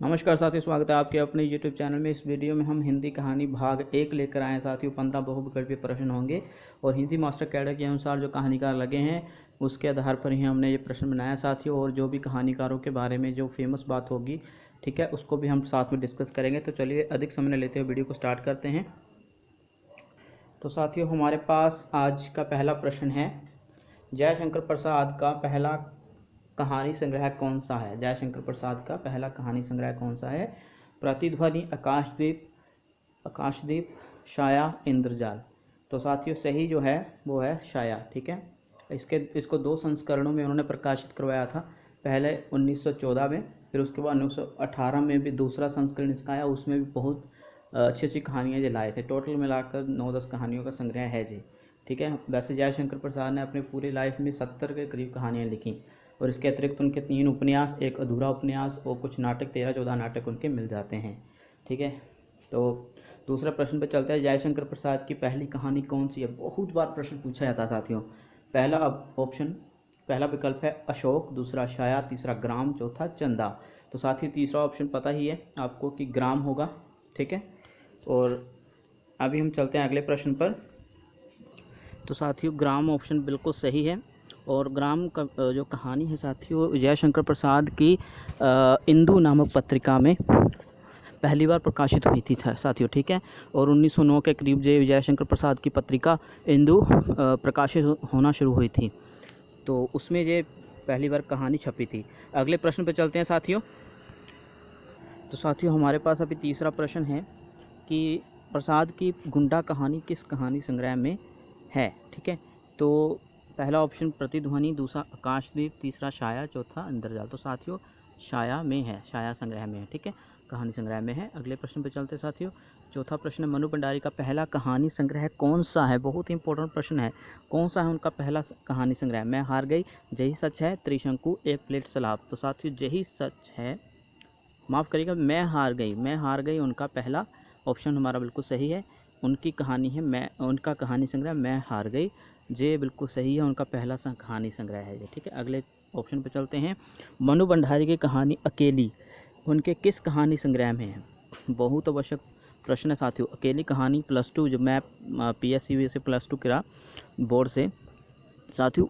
नमस्कार साथियों, स्वागत है आपके अपने YouTube चैनल में। इस वीडियो में हम हिंदी कहानी भाग 1 लेकर आए हैं साथियों। 15 बहुविकल्पीय प्रश्न होंगे और हिंदी मास्टर कैडर के अनुसार जो कहानीकार लगे हैं उसके आधार पर ही हमने ये प्रश्न बनाया साथियों। और जो भी कहानीकारों के बारे में जो फेमस बात होगी, ठीक है, उसको भी हम साथ में डिस्कस करेंगे। तो चलिए अधिक समय न लेते हुए वीडियो को स्टार्ट करते हैं। तो साथियों, हमारे पास आज का पहला प्रश्न है, जयशंकर प्रसाद का पहला कहानी संग्रह कौन सा है? जयशंकर प्रसाद का पहला कहानी संग्रह कौन सा है? प्रतिध्वनि, आकाशदीप, छाया, इंद्रजाल। तो साथियों सही जो है वो है छाया। ठीक है, इसको 2 संस्करणों में उन्होंने प्रकाशित करवाया था। पहले 1914 में, फिर उसके बाद 1918 में भी दूसरा संस्करण इसका आया। उसमें भी बहुत अच्छी अच्छी कहानियाँ जो लाए थे। टोटल मिलाकर 9-10 कहानियों का संग्रह है जी। ठीक है, वैसे जयशंकर प्रसाद ने अपनी पूरी लाइफ में 70 के करीब कहानियाँ लिखी और इसके अतिरिक्त उनके 3 उपन्यास, एक अधूरा उपन्यास और कुछ नाटक, 13-14 नाटक उनके मिल जाते हैं। ठीक है, तो दूसरा प्रश्न पर चलते हैं। जयशंकर प्रसाद की पहली कहानी कौन सी है? बहुत बार प्रश्न पूछा जाता है साथियों। पहला विकल्प है अशोक, दूसरा छाया, तीसरा ग्राम, चौथा चंदा। तो साथियों तीसरा ऑप्शन पता ही है आपको कि ग्राम होगा। ठीक है, और अभी हम चलते हैं अगले प्रश्न पर। तो साथियों ग्राम ऑप्शन बिल्कुल सही है। और ग्राम का जो कहानी है साथियों, जयशंकर प्रसाद की इंदु नामक पत्रिका में पहली बार प्रकाशित हुई थी साथियों। ठीक है, और 1909 के करीब जयशंकर प्रसाद की पत्रिका इंदु प्रकाशित होना शुरू हुई थी, तो उसमें ये पहली बार कहानी छपी थी। अगले प्रश्न पर चलते हैं साथियों। तो साथियों हमारे पास अभी तीसरा प्रश्न है कि प्रसाद की गुंडा कहानी किस कहानी संग्रह में है? ठीक है, तो पहला ऑप्शन प्रतिध्वनि, दूसरा आकाशदीप, तीसरा छाया, चौथा इंद्रजाल। तो साथियों छाया में है, छाया संग्रह में है। ठीक है, कहानी संग्रह में है। अगले प्रश्न पर चलते साथियों। चौथा प्रश्न, मनु भंडारी का पहला कहानी संग्रह कौन सा है? बहुत ही इंपॉर्टेंट प्रश्न है। कौन सा है उनका पहला कहानी संग्रह? मैं हार गई, जही सच है, त्रिशंकु, एक प्लेट सलाब। तो साथियों जही सच है, माफ़ करिएगा, मैं हार गई उनका पहला ऑप्शन हमारा बिल्कुल सही है। उनकी कहानी है उनका कहानी संग्रह मैं हार गई, जे बिल्कुल सही है। उनका पहला कहानी संग्रह है ये। ठीक है, अगले ऑप्शन पर चलते हैं। मनु भंडारी की कहानी अकेली उनके किस कहानी संग्रह में है? बहुत आवश्यक प्रश्न है साथियों। अकेली कहानी +2, जब मैं PSCB से +2 करा बोर्ड से साथियों,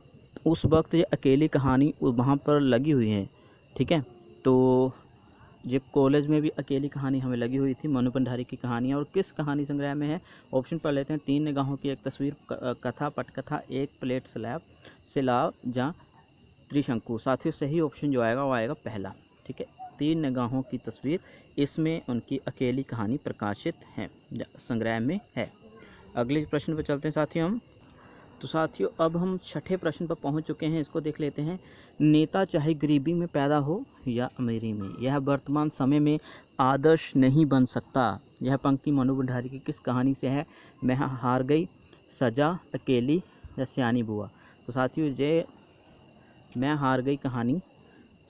उस वक्त ये अकेली कहानी वहाँ पर लगी हुई है। ठीक है, तो जो कॉलेज में भी अकेली कहानी हमें लगी हुई थी, मनु भंडारी की कहानी। और किस कहानी संग्रह में है? ऑप्शन पढ़ लेते हैं। 3 निगाहों की एक तस्वीर, कथा, पटकथा, एक प्लेट सैलाब या त्रिशंकु। साथियों सही ऑप्शन जो आएगा वो आएगा पहला। ठीक है, 3 निगाहों की तस्वीर, इसमें उनकी अकेली कहानी प्रकाशित है, संग्रह में है। अगले प्रश्न पर चलते हैं साथियों हम। तो साथियों अब हम छठे प्रश्न पर पहुंच चुके हैं, इसको देख लेते हैं। नेता चाहे गरीबी में पैदा हो या अमीरी में, यह वर्तमान समय में आदर्श नहीं बन सकता। यह पंक्ति मनु भंडारी की किस कहानी से है? मैं हार गई, सजा, अकेली या सियानी बुआ। तो साथियों ये मैं हार गई कहानी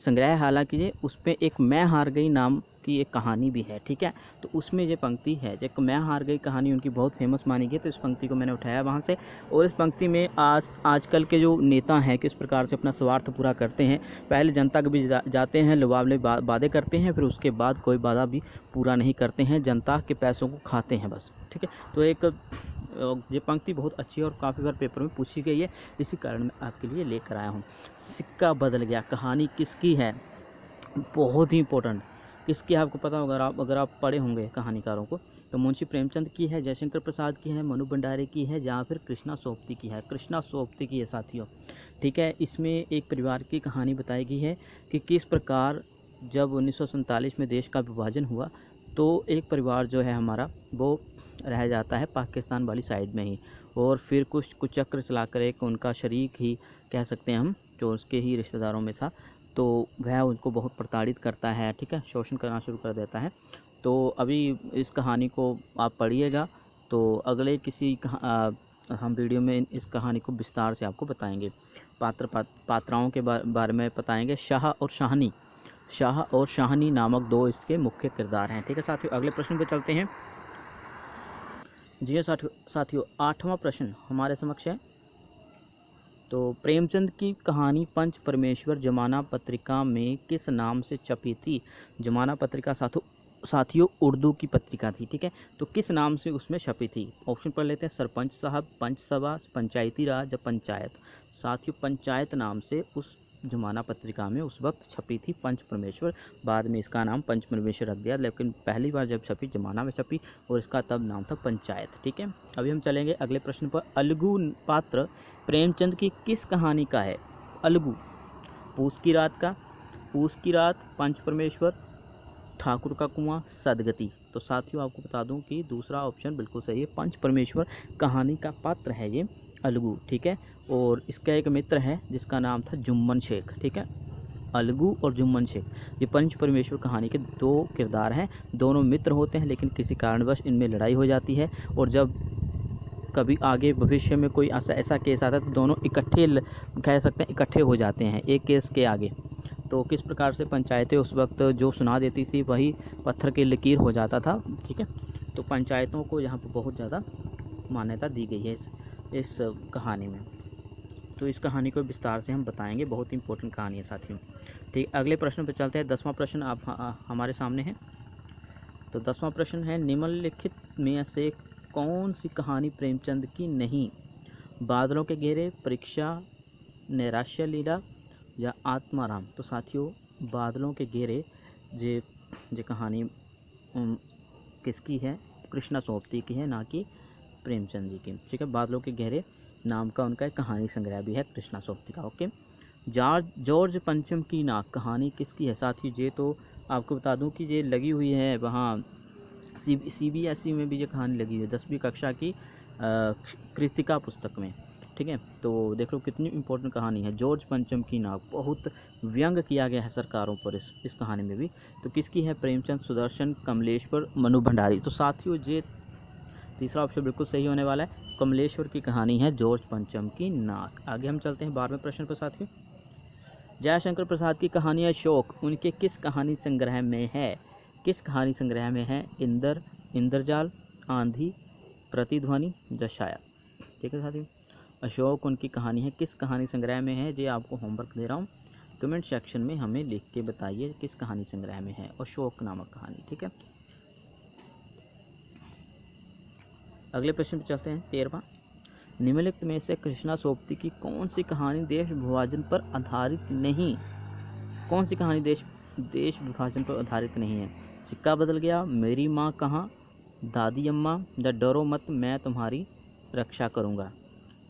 संग्रह, हालांकि ये उस पर एक मैं हार गई नाम की एक कहानी भी है। ठीक है, तो उसमें ये पंक्ति है, जो मैं हार गई कहानी उनकी बहुत फेमस मानी गई, तो इस पंक्ति को मैंने उठाया वहाँ से। और इस पंक्ति में आजकल के जो नेता हैं किस प्रकार से अपना स्वार्थ पूरा करते हैं। पहले जनता के बीच जाते हैं, लुभावने वादे करते हैं, फिर उसके बाद कोई वादा भी पूरा नहीं करते हैं, जनता के पैसों को खाते हैं बस। ठीक है, तो एक ये पंक्ति बहुत अच्छी है और काफ़ी बार पेपर में पूछी गई है, इसी कारण मैं आपके लिए लेकर आया हूँ। सिक्का बदल गया कहानी किसकी है? बहुत ही इंपॉर्टेंट, किसकी है आपको पता होगा अगर आप पढ़े होंगे कहानीकारों को। तो मुंशी प्रेमचंद की है, जयशंकर प्रसाद की है, मनु भंडारी की है, या फिर कृष्णा सोबती की है? कृष्णा सोबती की है साथियों। ठीक है, इसमें एक परिवार की कहानी बताई गई है कि किस प्रकार जब 1947 में देश का विभाजन हुआ तो एक परिवार जो है हमारा वो रह जाता है पाकिस्तान वाली साइड में ही, और फिर कुछ कुचक्र चलाकर एक उनका शरीक ही कह सकते हैं हम, जो उसके ही रिश्तेदारों में था, तो वह उनको बहुत प्रताड़ित करता है। ठीक है, शोषण करना शुरू कर देता है। तो अभी इस कहानी को आप पढ़िएगा, तो अगले हम वीडियो में इस कहानी को विस्तार से आपको बताएंगे। पात्राओं के बारे में बताएंगे। शाह और शाहनी नामक 2 इसके मुख्य किरदार हैं। ठीक है साथियों, अगले प्रश्न पे चलते हैं। जी साथियों 8वां प्रश्न हमारे समक्ष है। तो प्रेमचंद की कहानी पंच परमेश्वर जमाना पत्रिका में किस नाम से छपी थी? जमाना पत्रिका साथियों उर्दू की पत्रिका थी, ठीक है। तो किस नाम से उसमें छपी थी? ऑप्शन पढ़ लेते हैं, सरपंच साहब, पंच सभा, पंचायती राज या पंचायत। साथियों पंचायत नाम से उस जमाना पत्रिका में उस वक्त छपी थी पंच परमेश्वर। बाद में इसका नाम पंच परमेश्वर रख दिया, लेकिन पहली बार जब छपी जमाना में छपी और इसका तब नाम था पंचायत, ठीक है। अभी हम चलेंगे अगले प्रश्न पर। अलगू पात्र प्रेमचंद की किस कहानी का है? अलगू पूस की रात का, पूस की रात, पंच परमेश्वर, ठाकुर का कुआं, सदगति। तो साथियों आपको बता दूं कि दूसरा ऑप्शन बिल्कुल सही है, पंच परमेश्वर कहानी का पात्र है ये अलगू, ठीक है। और इसका एक मित्र है जिसका नाम था जुम्मन शेख, ठीक है। अलगू और जुम्मन शेख ये पंच परमेश्वर कहानी के दो किरदार हैं। दोनों मित्र होते हैं, लेकिन किसी कारणवश इनमें लड़ाई हो जाती है और जब कभी आगे भविष्य में कोई ऐसा केस आता है तो दोनों इकट्ठे कह सकते हैं इकट्ठे हो जाते हैं एक केस के आगे। तो किस प्रकार से पंचायतें उस वक्त जो सुना देती थी वही पत्थर की लकीर हो जाता था, ठीक है। तो पंचायतों को यहाँ पर बहुत ज़्यादा मान्यता दी गई है इस कहानी में। तो इस कहानी को विस्तार से हम बताएंगे, बहुत इंपॉर्टेंट कहानी है साथियों, ठीक। अगले प्रश्न पर चलते हैं। 10वां प्रश्न आप हमारे सामने है। तो 10वां प्रश्न है, निम्नलिखित में से कौन सी कहानी प्रेमचंद की नहीं? बादलों के घेरे, परीक्षा, नैराश्य लीला या आत्माराम। तो साथियों बादलों के घेरे ये कहानी किसकी है? कृष्णा सोबती की है, ना कि प्रेमचंद जी की, ठीक है। बादलों के घेरे नाम का उनका एक कहानी संग्रह भी है कृष्णा सोबती का, ओके। जॉर्ज पंचम की नाक कहानी किसकी है? साथियों ये तो आपको बता दूं कि ये लगी हुई है वहाँ CBSE में भी ये कहानी लगी हुई है 10वीं कक्षा की कृतिका पुस्तक में, ठीक है। तो देख लो कितनी इंपॉर्टेंट कहानी है। जॉर्ज पंचम की नाक, बहुत व्यंग किया गया है सरकारों पर इस कहानी में भी। तो किसकी है? प्रेमचंद, सुदर्शन, कमलेश्वर, मनु भंडारी। तो साथियों ये तीसरा ऑप्शन बिल्कुल सही होने वाला है, कमलेश्वर की कहानी है जॉर्ज पंचम की नाक। आगे हम चलते हैं 12वें प्रश्न पर साथियों। जयशंकर प्रसाद की कहानी अशोक उनके किस कहानी संग्रह में है? किस कहानी संग्रह में है? इंद्रजाल, आंधी, प्रतिध्वनि, दशाया, ठीक है साथियों। अशोक उनकी कहानी है, किस कहानी संग्रह में है? ये आपको होमवर्क दे रहा हूँ, कमेंट सेक्शन में हमें लिख के बताइए किस कहानी संग्रह में है अशोक नामक कहानी, ठीक है। अगले प्रश्न पर चलते हैं 13वां। निम्नलिखित में से कृष्णा सोबती की कौन सी कहानी देश विभाजन पर आधारित नहीं? कौन सी कहानी देश विभाजन पर आधारित नहीं है? सिक्का बदल गया, मेरी माँ कहाँ, दादी अम्मा, द डरो मत मैं तुम्हारी रक्षा करूँगा।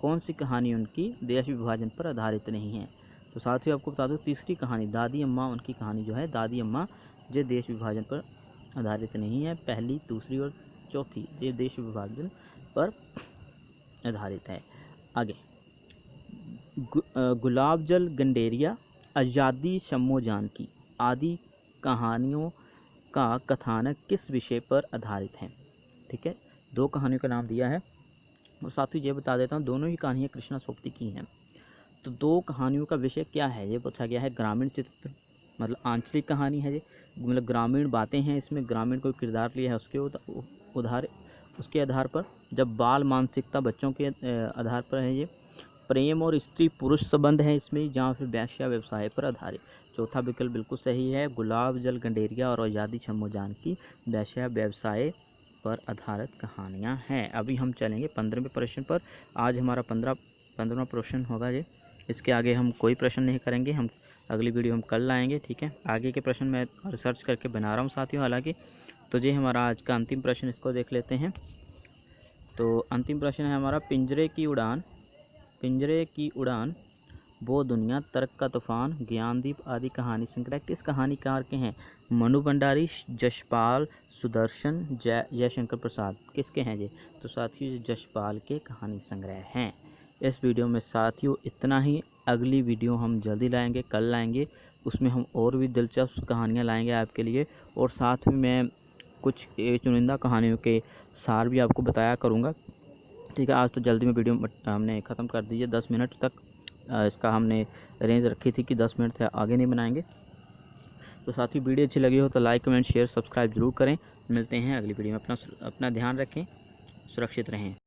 कौन सी कहानी उनकी देश विभाजन पर आधारित नहीं है? तो साथियों आपको बता दो तीसरी कहानी दादी अम्मा, उनकी कहानी जो है दादी अम्मा ये देश विभाजन पर आधारित नहीं है। पहली, दूसरी और चौथी ये देश विभाजन पर आधारित है। आगे गुलाब जल गंडेरिया, आज़ादी शम्मो जानकी आदि कहानियों का कथानक किस विषय पर आधारित है? ठीक है, दो कहानियों का नाम दिया है और साथ ही ये बता देता हूँ दोनों ही कहानियाँ कृष्णा सोबती की हैं। तो दो कहानियों का विषय क्या है ये पूछा गया है, ग्रामीण चित्र मतलब आंचलिक कहानी है ये, मतलब ग्रामीण बातें हैं इसमें, ग्रामीण कोई किरदार लिया है उसके आधार पर, जब बाल मानसिकता बच्चों के आधार पर है ये, प्रेम और स्त्री पुरुष संबंध है इसमें, जहाँ फिर वेश्या व्यवसाय पर आधारित। चौथा विकल्प बिल्कुल सही है, गुलाब जल गंडेरिया और आज़ादी शम्मो जानकी वेश्या व्यवसाय पर आधारित कहानियाँ हैं। अभी हम चलेंगे 15वें प्रश्न पर। आज हमारा 15वां प्रश्न होगा ये, इसके आगे हम कोई प्रश्न नहीं करेंगे, हम अगली वीडियो हम कल लाएंगे, ठीक है। आगे के प्रश्न मैं रिसर्च करके बना रहा हूँ साथियों हालांकि। तो ये हमारा आज का अंतिम प्रश्न, इसको देख लेते हैं। तो अंतिम प्रश्न है हमारा, पिंजरे की उड़ान, वो दुनिया, तर्क का तूफान, ज्ञानदीप आदि कहानी संग्रह किस कहानीकार के हैं? मनु भंडारी, जशपाल, सुदर्शन, जयशंकर प्रसाद, किसके हैं ये? तो साथियों जशपाल के कहानी संग्रह हैं। इस वीडियो में साथियों इतना ही, अगली वीडियो हम जल्दी लाएंगे, कल लाएंगे, उसमें हम और भी दिलचस्प कहानियाँ लाएंगे आपके लिए, और साथ में मैं कुछ चुनिंदा कहानियों के सार भी आपको बताया करूँगा, ठीक है। आज तो जल्दी में वीडियो हमने ख़त्म कर दी है, 10 मिनट तक इसका हमने रेंज रखी थी कि 10 मिनट से आगे नहीं बनाएंगे। तो साथ ही वीडियो अच्छी लगी हो तो लाइक कमेंट शेयर सब्सक्राइब जरूर करें। मिलते हैं अगली वीडियो में, अपना ध्यान रखें, सुरक्षित रहें।